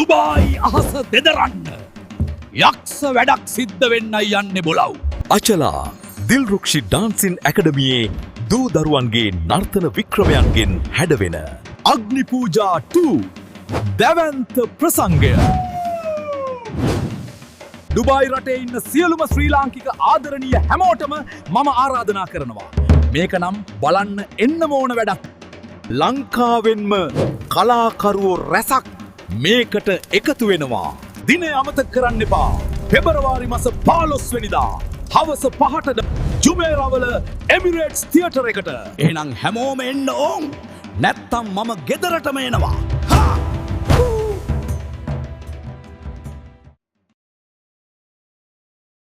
දුබායි අහස දෙදරන්න යක්ෂ වැඩක් සිද්ධ වෙන්නයි යන්නේ බොලව්. අචලා දිල්රුක්ෂි ඩාන්සින් ඇකඩමියේ දූ දරුවන්ගේ නර්තන වික්‍රමයන්ගෙන් හැඩවෙන අග්නි පූජා 2 දැවැන්ත ප්‍රසංගය. දුබායි රටේ ඉන්න සියලුම ශ්‍රී ලාංකික ආදරණීය හැමෝටම මම ආරාධනා කරනවා. මේක නම් බලන්න එන්නම ඕන වැඩක්. ලංකාවෙන්ම කලාකරුවෝ රැසක් මේකට එකතු වෙනවා. දිනය අමතක කරන්න එපා. පෙබරවාරි මාස 15 වෙනිදා හවස 5ට ජුමේරාවල එමිරේට්ස් තියටර් එකට. එහෙනම් හැමෝම එන්න ඕන්. නැත්තම් මම ගෙදරටම එනවා.